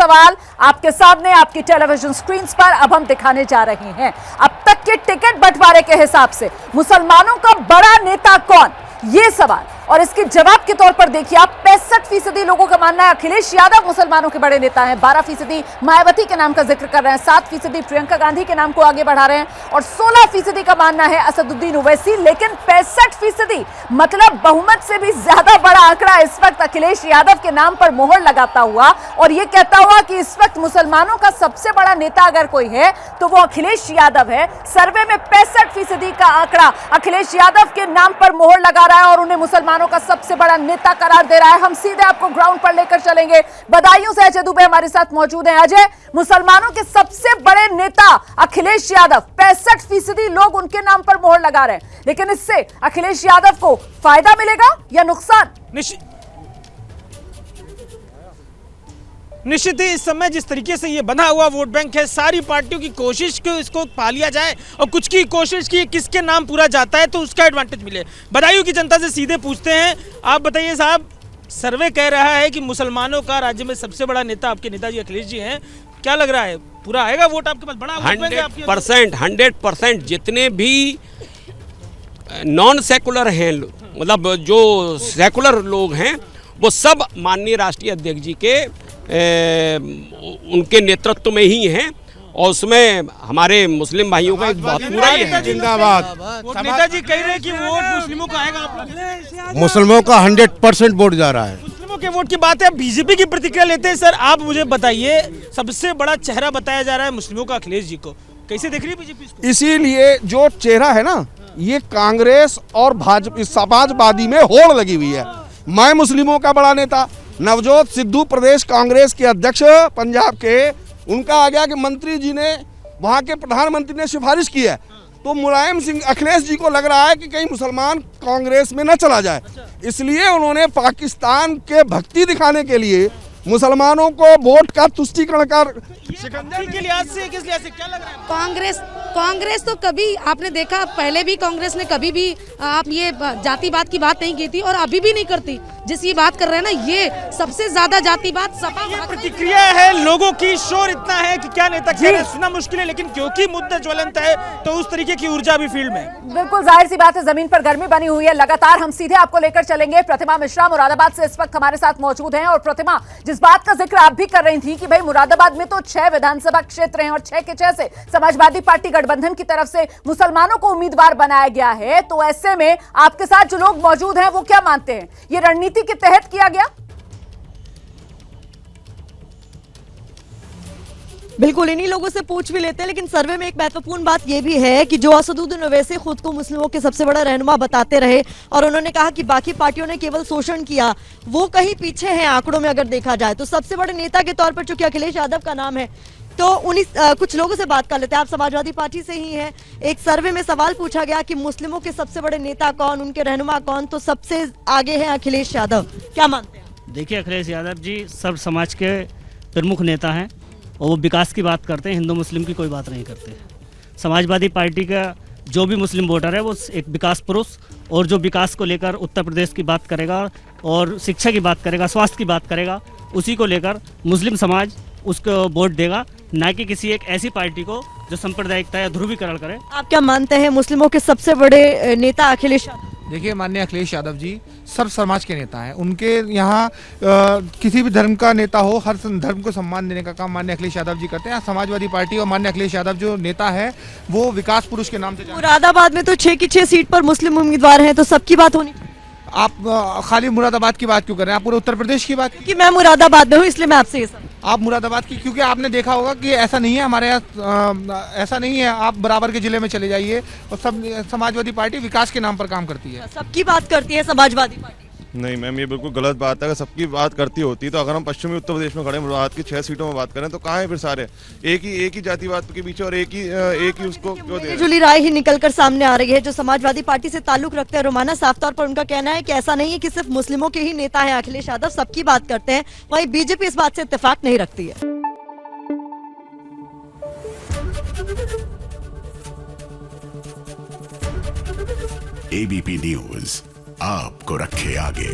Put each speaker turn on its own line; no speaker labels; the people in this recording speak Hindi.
सवाल आपके सामने आपकी टेलीविजन स्क्रीन पर अब हम दिखाने जा रहे हैं। अब तक के टिकट बंटवारे के हिसाब से मुसलमानों का बड़ा नेता कौन, ये सवाल, और इसके जवाब के तौर पर देखिए आप 65% लोगों का मानना है अखिलेश यादव मुसलमानों के बड़े नेता हैं, 12% मायावती के नाम का जिक्र कर रहे हैं, 7% प्रियंका गांधी के नाम को आगे बढ़ा रहे हैं और 16% का मानना है असदुद्दीन ओवैसी। लेकिन 65% मतलब बहुमत से भी ज्यादा बड़ा आंकड़ा इस वक्त अखिलेश यादव के नाम पर मोहर लगाता हुआ और यह कहता हुआ कि इस वक्त मुसलमानों का सबसे बड़ा नेता अगर कोई है तो वो अखिलेश यादव है। सर्वे में 65% का आंकड़ा अखिलेश यादव के नाम पर मोहर लगा रहा है और उन्हें मुसलमानों का सबसे बड़ा नेता करार दे रहा है। हम सीधे आपको ग्राउंड पर लेकर चलेंगे। बदायूं से अजय दुबे हमारे साथ मौजूद हैं। अजय, मुसलमानों के सबसे बड़े नेता अखिलेश यादव, 65% लोग उनके नाम पर मोहर लगा रहे हैं, लेकिन इससे अखिलेश यादव को फायदा मिलेगा या नुकसान?
निश्चित ही इस समय जिस तरीके से ये बना हुआ वोट बैंक है, सारी पार्टियों की कोशिश कि इसको पा लिया जाए और कुछ की कोशिश की किसके नाम पूरा जाता है तो उसका एडवांटेज मिले। बदायूं की जनता से सीधे पूछते हैं, आप बताइए साहब, सर्वे कह रहा है कि मुसलमानों का राज्य में सबसे बड़ा नेता आपके नेताजी अखिलेश जी हैं, क्या लग रहा है पूरा आएगा वोट आपके पास? बड़ा
100% जितने भी नॉन सेकुलर हैं, मतलब जो सेकुलर लोग हैं, वो सब माननीय राष्ट्रीय अध्यक्ष जी के उनके नेतृत्व में ही हैं और उसमें हमारे मुस्लिम भाइयों का एक बहुत पूरा ही है।
जिंदाबाद।
नेताजी कह रहे हैं कि वोट मुस्लिमों का आएगा।
मुसलमानों का 100% वोट जा रहा है।
मुस्लिमों के वोट की बात है। बीजेपी की प्रतिक्रिया लेते हैं। सर, आप मुझे बताइए, सबसे बड़ा चेहरा बताया जा रहा है मुस्लिमों का अखिलेश जी को, कैसे देख रही है बीजेपी इसको?
इसीलिए जो चेहरा है ना, ये कांग्रेस और भाजपा समाजवादी में होड़ लगी हुई है। मैं मुस्लिमों का बड़ा नेता नवजोत सिद्धू प्रदेश कांग्रेस के अध्यक्ष पंजाब के, उनका आ गया कि मंत्री जी ने, वहां के प्रधानमंत्री ने सिफारिश की है, तो मुलायम सिंह अखिलेश जी को लग रहा है कि कहीं मुसलमान कांग्रेस में न चला जाए, इसलिए उन्होंने पाकिस्तान के भक्ति दिखाने के लिए मुसलमानों को वोट का तुष्टीकरण कर
के लिहाज से, किस लिहाज से क्या लग रहा है?
कांग्रेस तो कभी आपने देखा, पहले भी कांग्रेस ने कभी भी आप ये जातिवाद की बात नहीं की थी और अभी भी नहीं करती। जिस ये बात कर रहे हैं ना, ये सबसे ज्यादा जातिवाद सपा।
प्रतिक्रिया है लोगों की, शोर इतना है कि क्या नेता कह रहे हैं सुनना मुश्किल है, लेकिन क्योंकि मुद्दा ज्वलंत है तो उस तरीके की ऊर्जा भी फील्ड में।
बिल्कुल जाहिर सी बात है, जमीन पर गर्मी बनी हुई है। लगातार हम सीधे आपको लेकर चलेंगे। प्रतिमा मिश्रा मुरादाबाद से इस वक्त हमारे साथ मौजूद हैं। और प्रतिमा, जिस बात का जिक्र आप भी कर रही थी कि भाई मुरादाबाद में तो 6 विधानसभा क्षेत्र हैं और 6 के 6 से समाजवादी पार्टी गठबंधन की तरफ से मुसलमानों को उम्मीदवार बनाया गया है, तो ऐसे में आपके साथ जो लोग मौजूद हैं वो क्या मानते हैं, ये रणनीति के तहत किया गया?
बिल्कुल, इन्हीं लोगों से पूछ भी लेते हैं। लेकिन सर्वे में एक महत्वपूर्ण बात यह भी है कि जो असदुद्दीन ओवैसी खुद को मुस्लिमों के सबसे बड़ा रहनुमा बताते रहे और उन्होंने कहा कि बाकी पार्टियों ने केवल शोषण किया, वो कहीं पीछे हैं आंकड़ों में अगर देखा जाए तो। सबसे बड़े नेता के तौर पर चूंकि अखिलेश यादव का नाम है, तो उन्हीं कुछ लोगों से बात कर लेते हैं। आप समाजवादी पार्टी से ही हैं। एक सर्वे में सवाल पूछा गया कि मुस्लिमों के सबसे बड़े नेता कौन, उनके रहनुमा कौन, तो सबसे आगे है अखिलेश यादव। क्या मानते हैं?
देखिए, अखिलेश यादव जी सर्व समाज के प्रमुख नेता हैं और वो विकास की बात करते हैं, हिंदू मुस्लिम की कोई बात नहीं करते। समाजवादी पार्टी का जो भी मुस्लिम वोटर है वो एक विकास पुरुष, और जो विकास को लेकर उत्तर प्रदेश की बात करेगा और शिक्षा की बात करेगा, स्वास्थ्य की बात करेगा, उसी को लेकर मुस्लिम समाज उसको वोट देगा, ना कि किसी एक ऐसी पार्टी को जो सांप्रदायिकता या ध्रुवीकरण करे।
आप क्या मानते हैं मुस्लिमों के सबसे बड़े नेता अखिलेश यादव?
देखिए, माननीय अखिलेश यादव जी सर्व समाज के नेता हैं। उनके यहाँ किसी भी धर्म का नेता हो, हर धर्म को सम्मान देने का काम माननीय अखिलेश यादव जी करते हैं। समाजवादी पार्टी और माननीय अखिलेश यादव जो नेता है वो विकास पुरुष के नाम से।
मुरादाबाद में तो 6 की 6 सीट पर मुस्लिम उम्मीदवार हैं, तो सबकी बात होनी चाहिए।
आप खाली मुरादाबाद की बात क्यों कर रहे हैं? आप पूरे उत्तर प्रदेश की बात।
कि मैं मुरादाबाद में हूँ इसलिए मैं आपसे ये सब।
आप मुरादाबाद की, क्योंकि आपने देखा होगा कि ऐसा नहीं है हमारे यहाँ, ऐसा नहीं है। आप बराबर के जिले में चले जाइए और सब समाजवादी पार्टी विकास के नाम पर काम करती है।
सबकी बात करती है समाजवादी पार्टी।
नहीं मैम, ये बिल्कुल गलत बात है। अगर सबकी बात करती होती तो अगर हम पश्चिमी उत्तर प्रदेश में खड़े मुरादाबाद की 6 सीटों में बात करें तो कहाँ है फिर सारे? एक ही जातिवाद के पीछे और एक ही उसको क्यों दे?
जुली राय ही निकलकर सामने आ रही है। जो समाजवादी पार्टी से ताल्लुक रखते हैं रोमाना, साफ तौर पर उनका कहना है कि ऐसा नहीं है कि सिर्फ मुस्लिमों के ही नेता है अखिलेश यादव, सबकी बात करते हैं। वहीं बीजेपी इस बात से इत्तेफाक नहीं रखती है।
एबीपी न्यूज आपको रखे आगे।